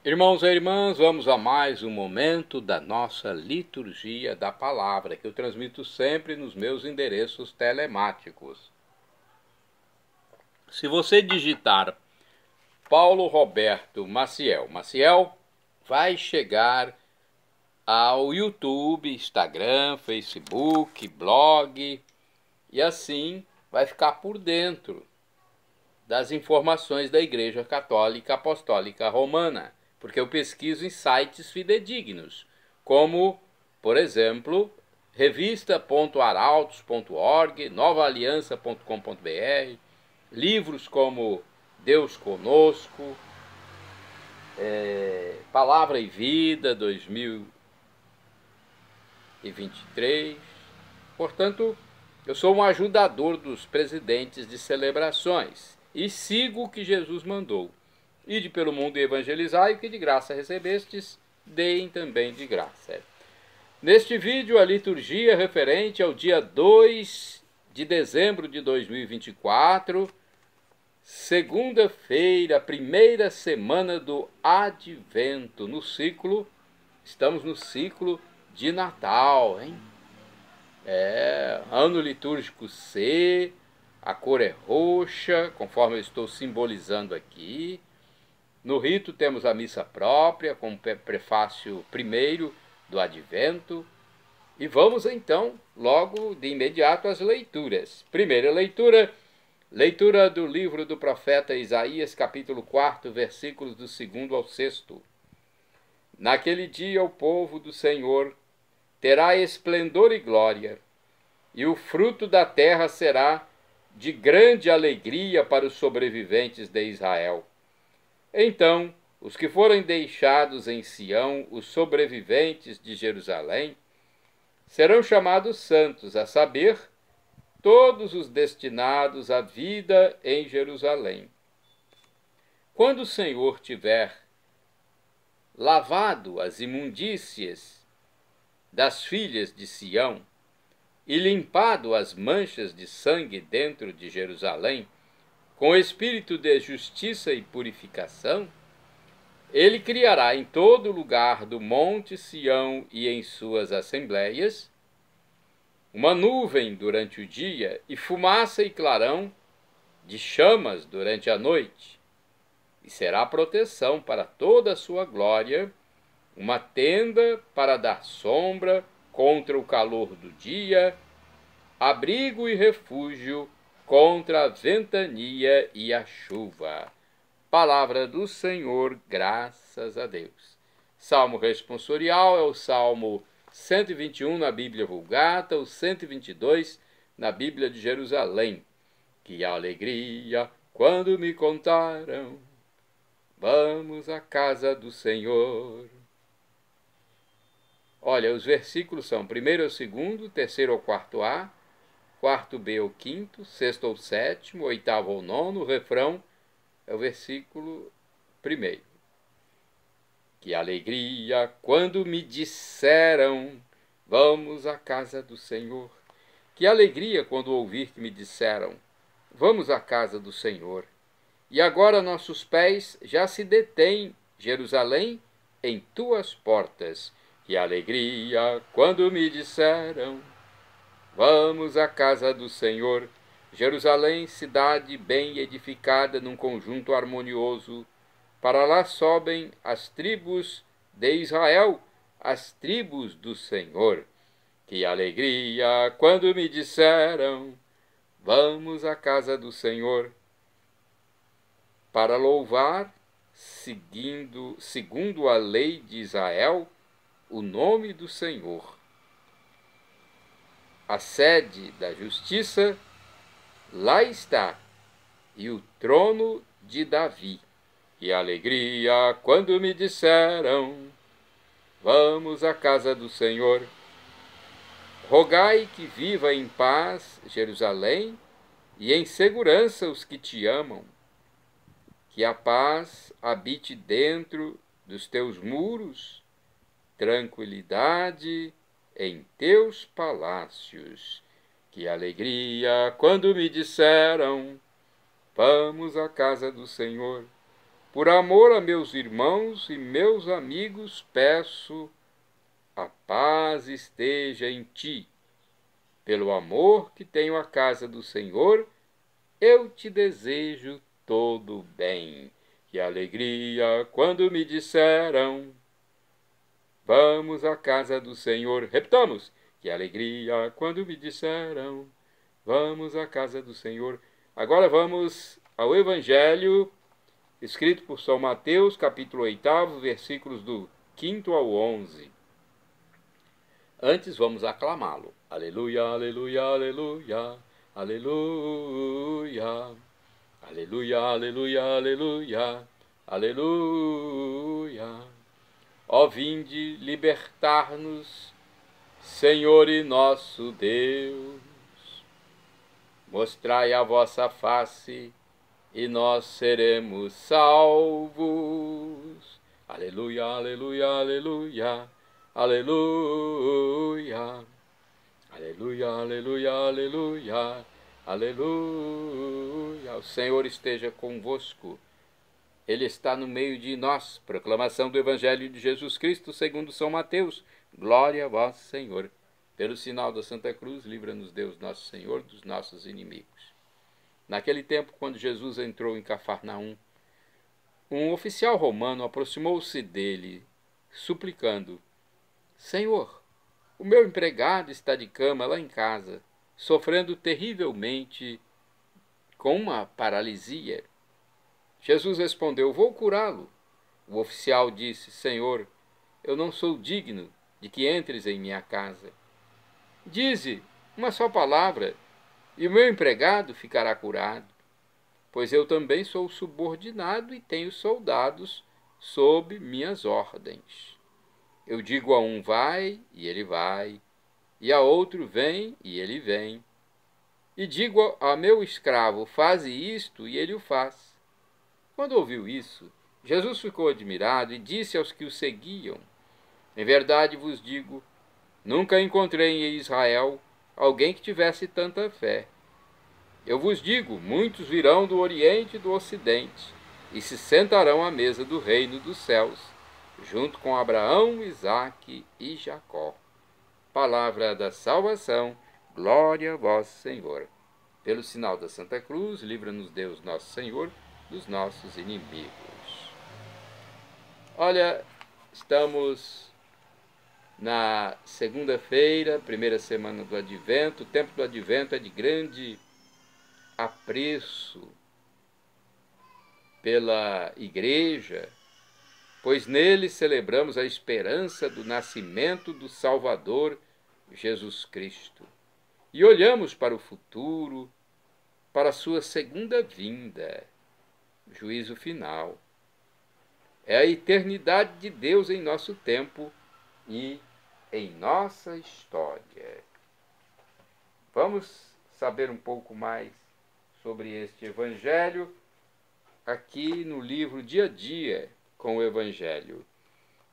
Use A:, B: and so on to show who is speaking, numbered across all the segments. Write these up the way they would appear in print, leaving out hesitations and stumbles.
A: Irmãos e irmãs, vamos a mais um momento da nossa liturgia da palavra, que eu transmito sempre nos meus endereços telemáticos. Se você digitar Paulo Roberto Maciel, vai chegar ao YouTube, Instagram, Facebook, blog, e assim vai ficar por dentro das informações da Igreja Católica Apostólica Romana, porque eu pesquiso em sites fidedignos, como, por exemplo, revista.arautos.org, novaaliança.com.br, livros como Deus Conosco, Palavra e Vida 2023. Portanto, eu sou um ajudador dos presidentes de celebrações e sigo o que Jesus mandou. Ide pelo mundo e evangelizai, o que de graça recebestes, deem também de graça. Neste vídeo, a liturgia referente ao dia 2 de dezembro de 2024, segunda-feira, primeira semana do Advento, estamos no ciclo de Natal, hein? Ano litúrgico C, a cor é roxa, conforme eu estou simbolizando aqui. No rito temos a missa própria, como prefácio primeiro do Advento. E vamos então, logo de imediato, às leituras. Primeira leitura, leitura do livro do profeta Isaías, capítulo 4, versículos do 2º ao 6º. Naquele dia o povo do Senhor terá esplendor e glória, e o fruto da terra será de grande alegria para os sobreviventes de Israel. Então, os que forem deixados em Sião, os sobreviventes de Jerusalém, serão chamados santos, a saber, todos os destinados à vida em Jerusalém. Quando o Senhor tiver lavado as imundícias das filhas de Sião e limpado as manchas de sangue dentro de Jerusalém, com espírito de justiça e purificação, ele criará em todo lugar do monte Sião e em suas assembleias uma nuvem durante o dia e fumaça e clarão de chamas durante a noite, e será proteção para toda a sua glória, uma tenda para dar sombra contra o calor do dia, abrigo e refúgio contra a ventania e a chuva. Palavra do Senhor, graças a Deus. Salmo responsorial é o Salmo 121 na Bíblia Vulgata, o 122 na Bíblia de Jerusalém. Que alegria quando me contaram, vamos à casa do Senhor. Olha, os versículos são 1º ao 2º, 3º ao 4a, 4º B ao 5º, 6º ao 7º, 8º ao 9º, o refrão é o versículo 1º. Que alegria quando me disseram, vamos à casa do Senhor. Que alegria quando ouvir que me disseram, vamos à casa do Senhor. E agora nossos pés já se detêm, Jerusalém, em tuas portas. Que alegria quando me disseram, vamos à casa do Senhor. Jerusalém, cidade bem edificada num conjunto harmonioso. Para lá sobem as tribos de Israel, as tribos do Senhor. Que alegria quando me disseram, vamos à casa do Senhor. Para louvar, segundo a lei de Israel, o nome do Senhor. A sede da justiça lá está, e o trono de Davi. Que alegria quando me disseram, vamos à casa do Senhor. Rogai que viva em paz Jerusalém, e em segurança os que te amam. Que a paz habite dentro dos teus muros, tranquilidade em teus palácios. Que alegria quando me disseram, vamos à casa do Senhor. Por amor a meus irmãos e meus amigos, peço, a paz esteja em ti. Pelo amor que tenho à casa do Senhor, eu te desejo todo o bem. Que alegria quando me disseram, vamos à casa do Senhor. Repitamos, que alegria quando me disseram, vamos à casa do Senhor. Agora vamos ao Evangelho escrito por São Mateus, capítulo 8, versículos do 5 ao 11. Antes vamos aclamá-lo. Aleluia, aleluia, aleluia, aleluia, aleluia, aleluia, aleluia, aleluia. Ó vinde libertar-nos, Senhor e nosso Deus. Mostrai a vossa face e nós seremos salvos. Aleluia, aleluia, aleluia, aleluia, aleluia, aleluia, aleluia, aleluia. O Senhor esteja convosco. Ele está no meio de nós. Proclamação do Evangelho de Jesus Cristo segundo São Mateus. Glória a vós, Senhor. Pelo sinal da Santa Cruz, livra-nos Deus nosso Senhor dos nossos inimigos. Naquele tempo, quando Jesus entrou em Cafarnaum, um oficial romano aproximou-se dele, suplicando: Senhor, o meu empregado está de cama lá em casa, sofrendo terrivelmente com uma paralisia. Jesus respondeu: vou curá-lo. O oficial disse: Senhor, eu não sou digno de que entres em minha casa. Dize uma só palavra, e o meu empregado ficará curado, pois eu também sou subordinado e tenho soldados sob minhas ordens. Eu digo a um vai, e ele vai, e a outro vem, e ele vem. E digo a meu escravo, faze isto, e ele o faz. Quando ouviu isso, Jesus ficou admirado e disse aos que o seguiam: em verdade vos digo, nunca encontrei em Israel alguém que tivesse tanta fé. Eu vos digo, muitos virão do Oriente e do Ocidente e se sentarão à mesa do reino dos céus, junto com Abraão, Isaque e Jacó. Palavra da salvação, glória a vós, Senhor. Pelo sinal da Santa Cruz, livra-nos Deus nosso Senhor dos nossos inimigos. Olha, estamos na segunda-feira, primeira semana do Advento. O tempo do Advento é de grande apreço pela Igreja, pois nele celebramos a esperança do nascimento do Salvador Jesus Cristo. E olhamos para o futuro, para a sua segunda vinda, juízo final. É a eternidade de Deus em nosso tempo e em nossa história. Vamos saber um pouco mais sobre este Evangelho aqui no livro Dia a Dia com o Evangelho.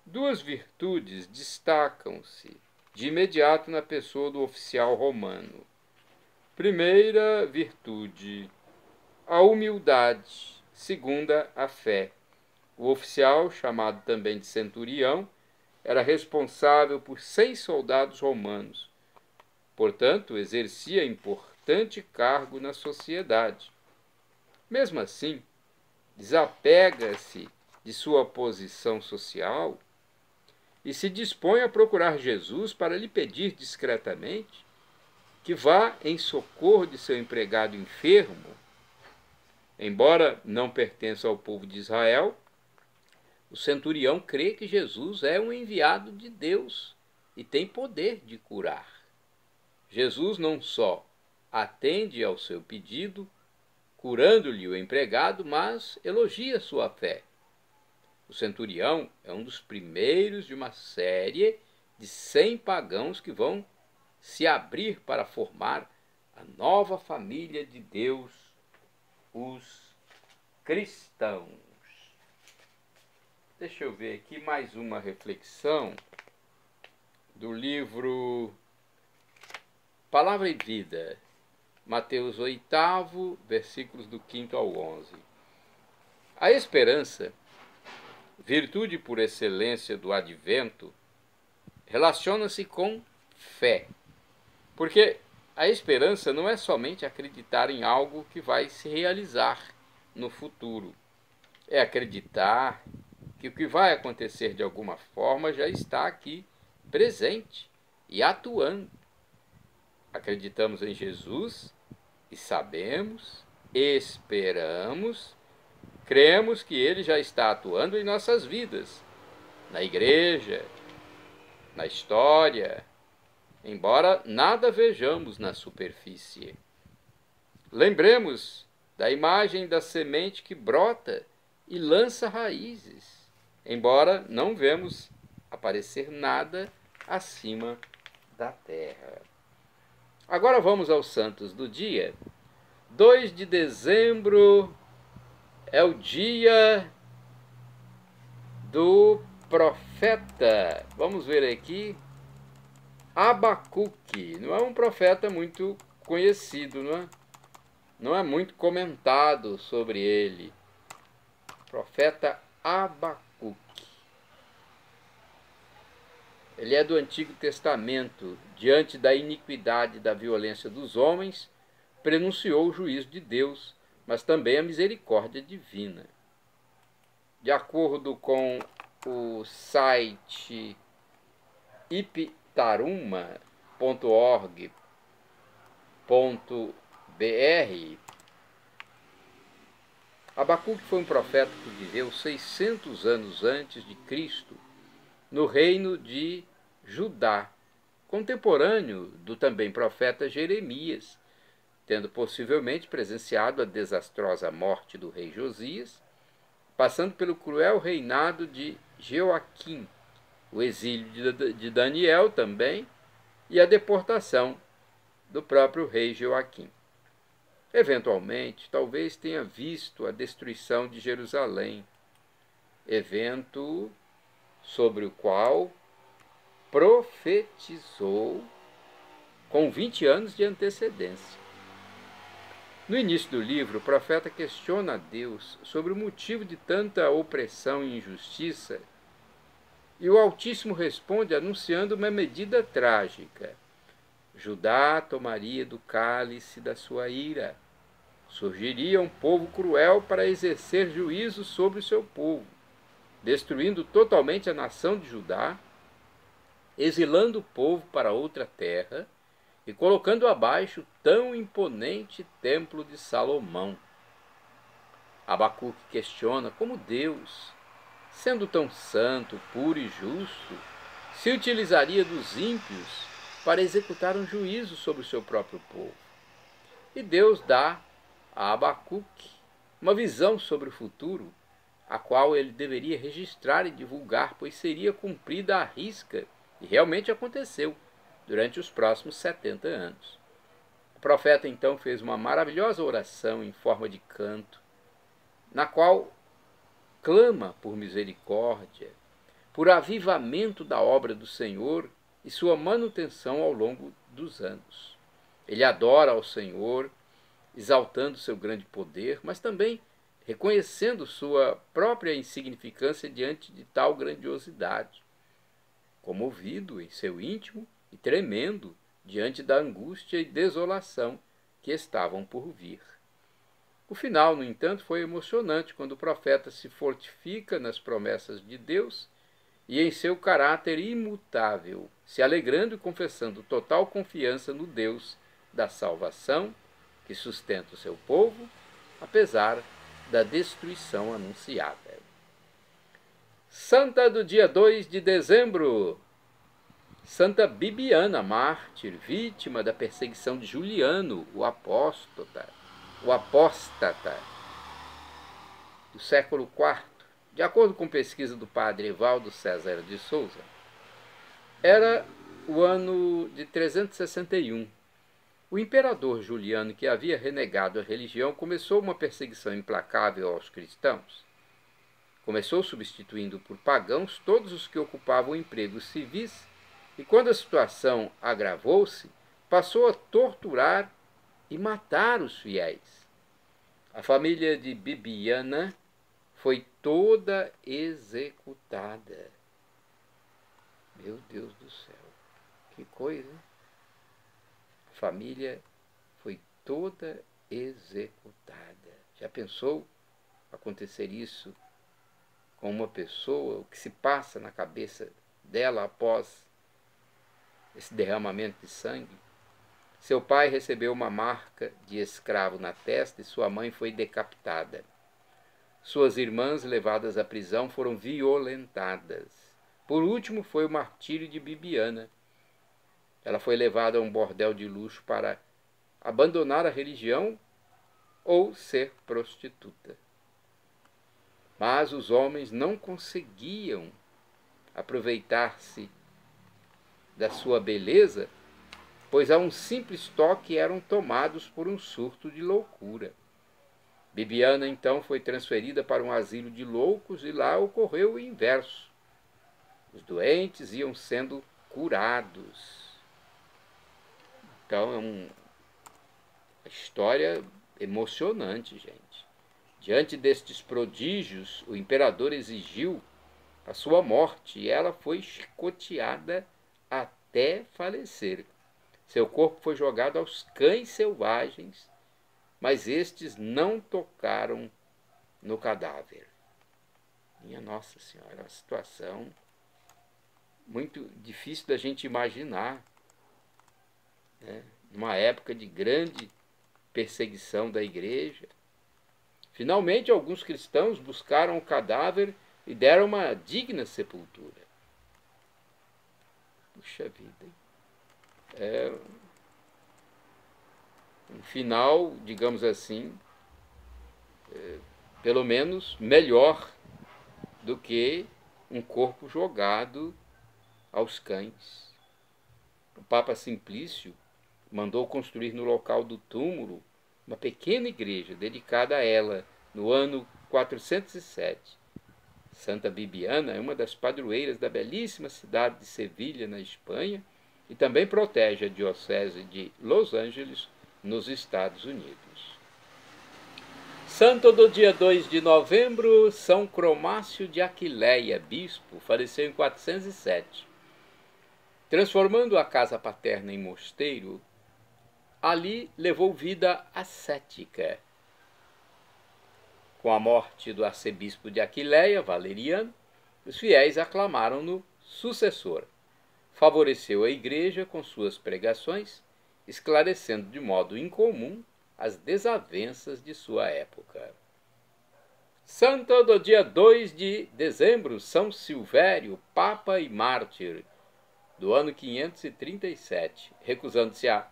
A: Duas virtudes destacam-se de imediato na pessoa do oficial romano. Primeira virtude, a humildade. Segunda, a fé. O oficial, chamado também de centurião, era responsável por 100 soldados romanos. Portanto, exercia importante cargo na sociedade. Mesmo assim, desapega-se de sua posição social e se dispõe a procurar Jesus para lhe pedir discretamente que vá em socorro de seu empregado enfermo. Embora não pertença ao povo de Israel, o centurião crê que Jesus é um enviado de Deus e tem poder de curar. Jesus não só atende ao seu pedido, curando-lhe o empregado, mas elogia sua fé. O centurião é um dos primeiros de uma série de 100 pagãos que vão se abrir para formar a nova família de Deus, os cristãos. Deixa eu ver aqui mais uma reflexão do livro Palavra e Vida, Mateus 8, versículos do 5 ao 11. A esperança, virtude por excelência do advento, relaciona-se com fé. Porque a esperança não é somente acreditar em algo que vai se realizar no futuro. É acreditar que o que vai acontecer de alguma forma já está aqui, presente e atuando. Acreditamos em Jesus e sabemos, esperamos, cremos que Ele já está atuando em nossas vidas, na igreja, na história, embora nada vejamos na superfície. Lembremos da imagem da semente que brota e lança raízes, embora não vemos aparecer nada acima da terra. Agora vamos aos santos do dia. 2 de dezembro é o dia do profeta. Vamos ver aqui. Abacuque. Não é um profeta muito conhecido, não é? Não é muito comentado sobre ele. Profeta Abacuque. Ele é do Antigo Testamento. Diante da iniquidade e da violência dos homens, prenunciou o juízo de Deus, mas também a misericórdia divina. De acordo com o site iptaruma.org.br, Abacuque foi um profeta que viveu 600 anos antes de Cristo, no reino de Judá, contemporâneo do também profeta Jeremias, tendo possivelmente presenciado a desastrosa morte do rei Josias, passando pelo cruel reinado de Jeoaquim, o exílio de Daniel também, e a deportação do próprio rei Jeoaquim. Eventualmente, talvez tenha visto a destruição de Jerusalém, evento sobre o qual profetizou com 20 anos de antecedência. No início do livro, o profeta questiona a Deus sobre o motivo de tanta opressão e injustiça, e o Altíssimo responde anunciando uma medida trágica. Judá tomaria do cálice da sua ira. Surgiria um povo cruel para exercer juízo sobre o seu povo, destruindo totalmente a nação de Judá, exilando o povo para outra terra e colocando abaixo o tão imponente templo de Salomão. Abacuque questiona como Deus, sendo tão santo, puro e justo, se utilizaria dos ímpios para executar um juízo sobre o seu próprio povo. E Deus dá a Abacuque uma visão sobre o futuro, a qual ele deveria registrar e divulgar, pois seria cumprida à risca, e realmente aconteceu, durante os próximos 70 anos. O profeta então fez uma maravilhosa oração em forma de canto, na qual clama por misericórdia, por avivamento da obra do Senhor e sua manutenção ao longo dos anos. Ele adora ao Senhor, exaltando seu grande poder, mas também reconhecendo sua própria insignificância diante de tal grandiosidade. Comovido em seu íntimo e tremendo diante da angústia e desolação que estavam por vir. O final, no entanto, foi emocionante quando o profeta se fortifica nas promessas de Deus e em seu caráter imutável, se alegrando e confessando total confiança no Deus da salvação, que sustenta o seu povo, apesar da destruição anunciada. Santa do dia 2 de dezembro, Santa Bibiana, mártir, vítima da perseguição de Juliano, o apóstata, do século IV. De acordo com pesquisa do padre Evaldo César de Souza, era o ano de 361. O imperador Juliano, que havia renegado a religião, começou uma perseguição implacável aos cristãos. Começou substituindo por pagãos todos os que ocupavam empregos civis e, quando a situação agravou-se, passou a torturar e matar os fiéis. A família de Bibiana foi toda executada. Meu Deus do céu, que coisa, hein? A família foi toda executada. Já pensou acontecer isso com uma pessoa? O que se passa na cabeça dela após esse derramamento de sangue? Seu pai recebeu uma marca de escravo na testa e sua mãe foi decapitada. Suas irmãs, levadas à prisão, foram violentadas. Por último, foi o martírio de Bibiana. Ela foi levada a um bordel de luxo para abandonar a religião ou ser prostituta. Mas os homens não conseguiam aproveitar-se da sua beleza, pois a um simples toque eram tomados por um surto de loucura. Bibiana então foi transferida para um asilo de loucos e lá ocorreu o inverso. Os doentes iam sendo curados. Então é uma história emocionante, gente. Diante destes prodígios, o imperador exigiu a sua morte e ela foi chicoteada até falecer. Seu corpo foi jogado aos cães selvagens, mas estes não tocaram no cadáver. Minha Nossa Senhora, é uma situação muito difícil da gente imaginar, né? Numa época de grande perseguição da igreja. Finalmente, alguns cristãos buscaram o cadáver e deram uma digna sepultura. Puxa vida, hein? É um final, digamos assim, pelo menos melhor do que um corpo jogado aos cães. O Papa Simplício mandou construir no local do túmulo uma pequena igreja dedicada a ela no ano 407. Santa Bibiana é uma das padroeiras da belíssima cidade de Sevilha, na Espanha, e também protege a diocese de Los Angeles, nos Estados Unidos. Santo do dia 2 de novembro, São Cromácio de Aquileia, bispo, faleceu em 407. Transformando a casa paterna em mosteiro, ali levou vida ascética. Com a morte do arcebispo de Aquileia, Valeriano, os fiéis aclamaram-no sucessor. Favoreceu a igreja com suas pregações, esclarecendo de modo incomum as desavenças de sua época. Santo do dia 2 de dezembro, São Silvério, Papa e Mártir, do ano 537, recusando-se a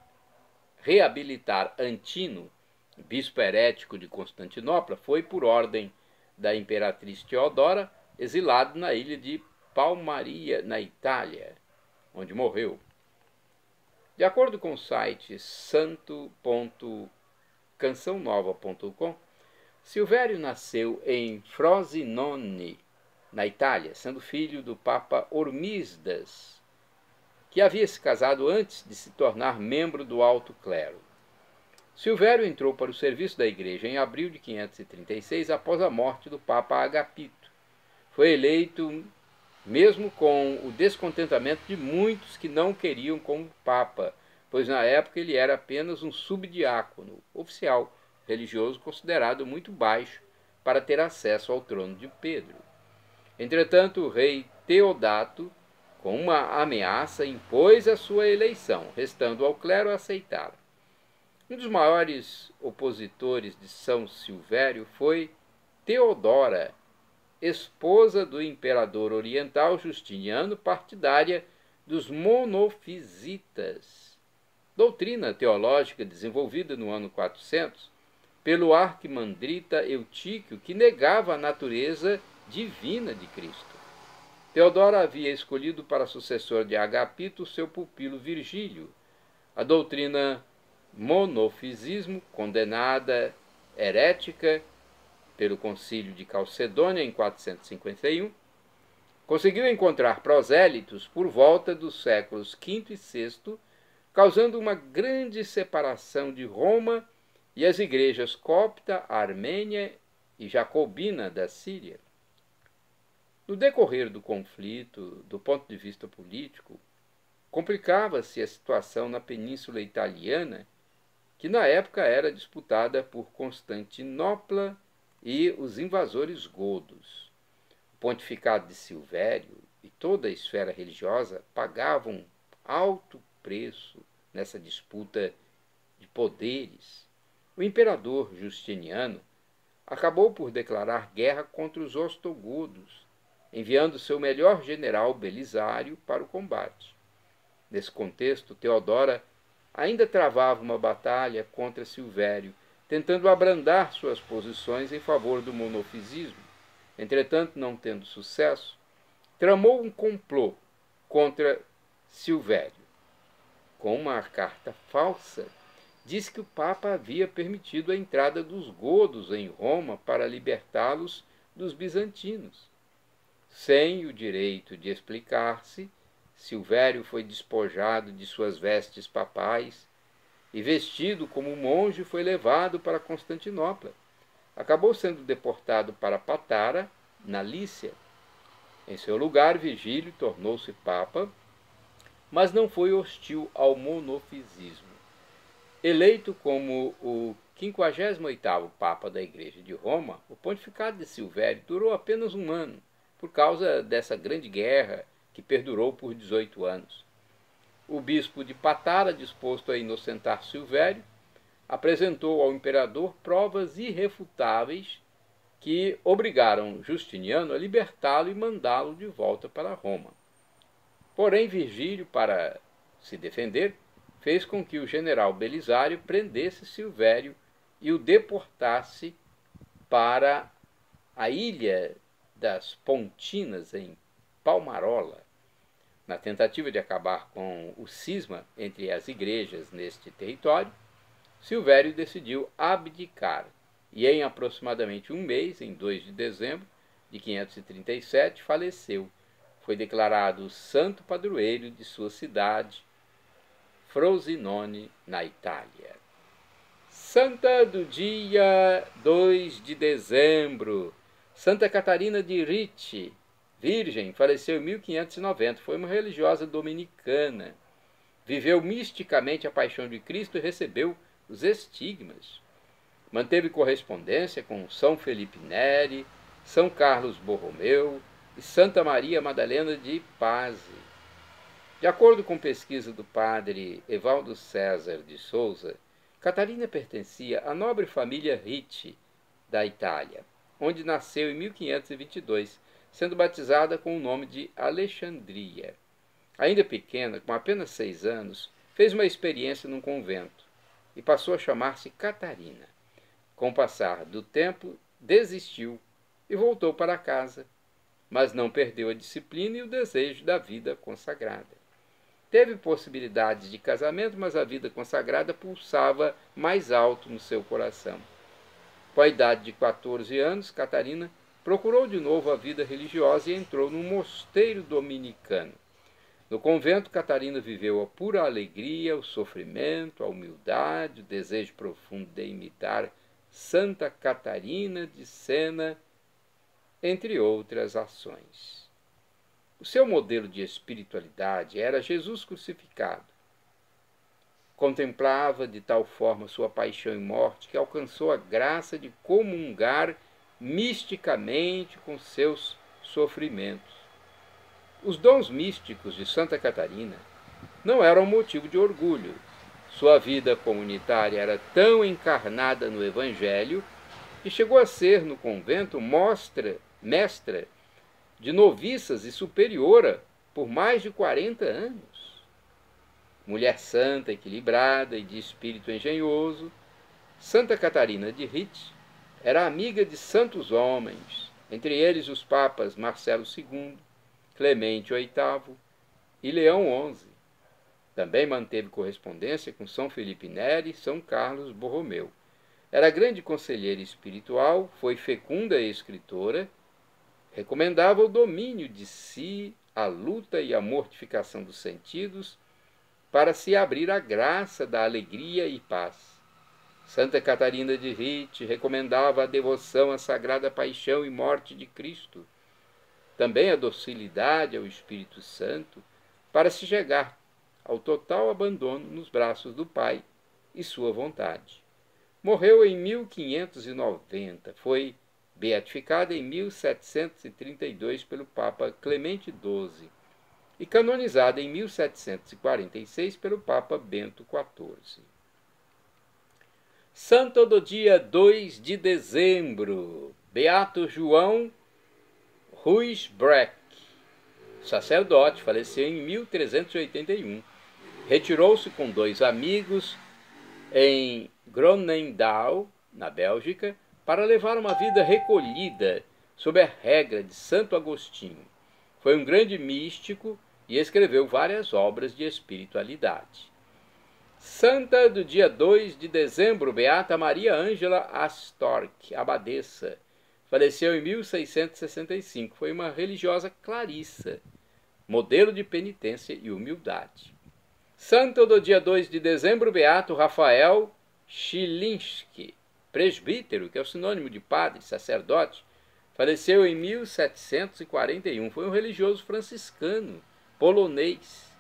A: reabilitar Antino, bispo herético de Constantinopla, foi, por ordem da imperatriz Teodora, exilado na ilha de Palmaria, na Itália, onde morreu. De acordo com o site santo.cançãonova.com, Silvério nasceu em Frosinone, na Itália, sendo filho do Papa Hormisdas, que havia se casado antes de se tornar membro do alto clero. Silvério entrou para o serviço da igreja em abril de 536, após a morte do Papa Agapito. Foi eleito mesmo com o descontentamento de muitos que não o queriam como Papa, pois na época ele era apenas um subdiácono, oficial religioso considerado muito baixo para ter acesso ao trono de Pedro. Entretanto, o rei Teodato, com uma ameaça, impôs a sua eleição, restando ao clero aceitá-la. Um dos maiores opositores de São Silvério foi Teodora, esposa do imperador oriental Justiniano, partidária dos monofisitas, doutrina teológica desenvolvida no ano 400 pelo arquimandrita Eutíquio, que negava a natureza divina de Cristo. Teodora havia escolhido para sucessor de Agapito seu pupilo Virgílio. A doutrina monofisismo, condenada herética pelo concílio de Calcedônia em 451, conseguiu encontrar prosélitos por volta dos séculos V e VI, causando uma grande separação de Roma e as igrejas copta, armênia e Jacobina da Síria. No decorrer do conflito, do ponto de vista político, complicava-se a situação na Península Italiana, que na época era disputada por Constantinopla e os invasores godos. O pontificado de Silvério e toda a esfera religiosa pagavam alto preço nessa disputa de poderes. O imperador Justiniano acabou por declarar guerra contra os ostrogodos, enviando seu melhor general Belisário para o combate. Nesse contexto, Teodora ainda travava uma batalha contra Silvério, tentando abrandar suas posições em favor do monofisismo. Entretanto, não tendo sucesso, tramou um complô contra Silvério. Com uma carta falsa, disse que o Papa havia permitido a entrada dos godos em Roma para libertá-los dos bizantinos. Sem o direito de explicar-se, Silvério foi despojado de suas vestes papais e, vestido como monge, foi levado para Constantinopla. Acabou sendo deportado para Patara, na Lícia. Em seu lugar, Vigílio tornou-se papa, mas não foi hostil ao monofisismo. Eleito como o 58º Papa da Igreja de Roma, o pontificado de Silvério durou apenas um ano, por causa dessa grande guerra que perdurou por 18 anos. O bispo de Patara, disposto a inocentar Silvério, apresentou ao imperador provas irrefutáveis que obrigaram Justiniano a libertá-lo e mandá-lo de volta para Roma. Porém, Virgílio, para se defender, fez com que o general Belisário prendesse Silvério e o deportasse para a ilha das Pontinas, em Palmarola. Na tentativa de acabar com o cisma entre as igrejas neste território, Silvério decidiu abdicar e, em aproximadamente um mês, em 2 de dezembro de 537, faleceu. Foi declarado santo padroeiro de sua cidade, Frosinone, na Itália. Santa do dia 2 de dezembro, Santa Catarina de Ricci, virgem, faleceu em 1590, foi uma religiosa dominicana. Viveu misticamente a paixão de Cristo e recebeu os estigmas. Manteve correspondência com São Felipe Neri, São Carlos Borromeu e Santa Maria Madalena de Pazzi. De acordo com pesquisa do padre Evaldo César de Souza, Catarina pertencia à nobre família Ricci, da Itália, onde nasceu em 1522, sendo batizada com o nome de Alexandria. Ainda pequena, com apenas 6 anos, fez uma experiência num convento e passou a chamar-se Catarina. Com o passar do tempo, desistiu e voltou para casa, mas não perdeu a disciplina e o desejo da vida consagrada. Teve possibilidades de casamento, mas a vida consagrada pulsava mais alto no seu coração. Com a idade de 14 anos, Catarina procurou de novo a vida religiosa e entrou num mosteiro dominicano. No convento, Catarina viveu a pura alegria, o sofrimento, a humildade, o desejo profundo de imitar Santa Catarina de Sena, entre outras ações. O seu modelo de espiritualidade era Jesus crucificado. Contemplava de tal forma sua paixão e morte que alcançou a graça de comungar misticamente com seus sofrimentos. Os dons místicos de Santa Catarina não eram motivo de orgulho. Sua vida comunitária era tão encarnada no Evangelho que chegou a ser, no convento, mestra de noviças e superiora por mais de 40 anos. Mulher santa, equilibrada e de espírito engenhoso, Santa Catarina de Ricci era amiga de santos homens, entre eles os papas Marcelo II, Clemente VIII e Leão XI. Também manteve correspondência com São Felipe Neri e São Carlos Borromeu. Era grande conselheira espiritual, foi fecunda e escritora, recomendava o domínio de si, a luta e a mortificação dos sentidos, para se abrir à graça da alegria e paz. Santa Catarina de Ritt recomendava a devoção à Sagrada Paixão e Morte de Cristo, também a docilidade ao Espírito Santo, para se chegar ao total abandono nos braços do Pai e sua vontade. Morreu em 1590, foi beatificada em 1732 pelo Papa Clemente XII e canonizada em 1746 pelo Papa Bento XIV. Santo do dia 2 de dezembro, Beato João Ruysbroeck, sacerdote, faleceu em 1381. Retirou-se com 2 amigos em Groenendael, na Bélgica, para levar uma vida recolhida sob a regra de Santo Agostinho. Foi um grande místico e escreveu várias obras de espiritualidade. Santa do dia 2 de dezembro, Beata Maria Ângela Astorg, abadesa. Faleceu em 1665. Foi uma religiosa clarissa, modelo de penitência e humildade. Santo do dia 2 de dezembro, Beato Rafael Chilinski, presbítero, que é o sinônimo de padre, sacerdote. Faleceu em 1741. Foi um religioso franciscano, polonês,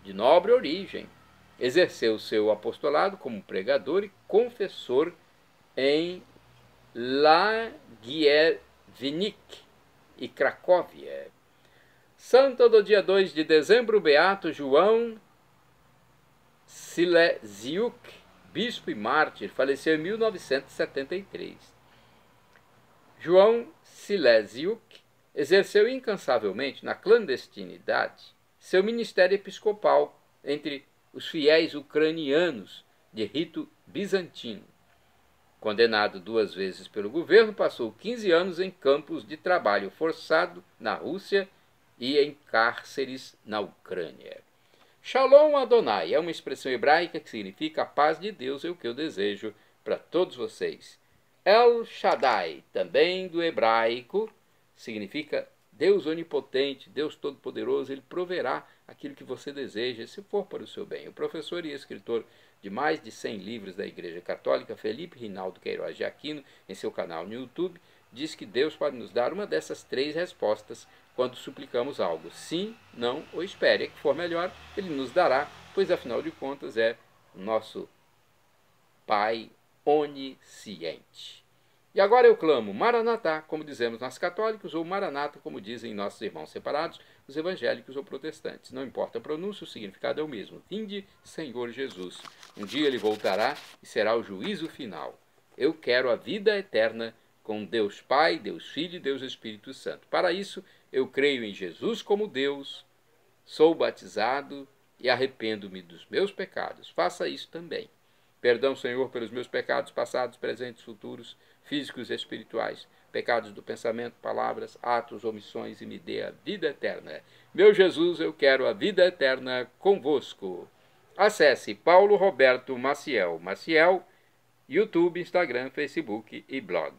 A: de nobre origem. Exerceu seu apostolado como pregador e confessor em Łagiełnik e Cracóvia. Santo do dia 2 de dezembro, Beato João Silesiuk, bispo e mártir, faleceu em 1973. João Silesiuk exerceu incansavelmente na clandestinidade seu ministério episcopal entre os fiéis ucranianos de rito bizantino. Condenado 2 vezes pelo governo, passou 15 anos em campos de trabalho forçado na Rússia e em cárceres na Ucrânia. Shalom Adonai é uma expressão hebraica que significa a paz de Deus é o que eu desejo para todos vocês. El Shaddai, também do hebraico, significa Deus onipotente, Deus todo-poderoso. Ele proverá aquilo que você deseja, se for para o seu bem. O professor e escritor de mais de 100 livros da Igreja Católica, Felipe Rinaldo Queiroz de Aquino, em seu canal no YouTube, diz que Deus pode nos dar uma dessas 3 respostas quando suplicamos algo. Sim, não ou espere. A que for melhor, Ele nos dará, pois afinal de contas é nosso Pai onisciente. E agora eu clamo Maranatá, como dizemos nós católicos, ou Maranata, como dizem nossos irmãos separados, os evangélicos ou protestantes. Não importa a pronúncia, o significado é o mesmo. Vinde, Senhor Jesus. Um dia Ele voltará e será o juízo final. Eu quero a vida eterna com Deus Pai, Deus Filho e Deus Espírito Santo. Para isso, eu creio em Jesus como Deus, sou batizado e arrependo-me dos meus pecados. Faça isso também. Perdão, Senhor, pelos meus pecados passados, presentes, futuros, físicos e espirituais, pecados do pensamento, palavras, atos, omissões, e me dê a vida eterna. Meu Jesus, eu quero a vida eterna convosco. Acesse Paulo Roberto Maciel, YouTube, Instagram, Facebook e blog.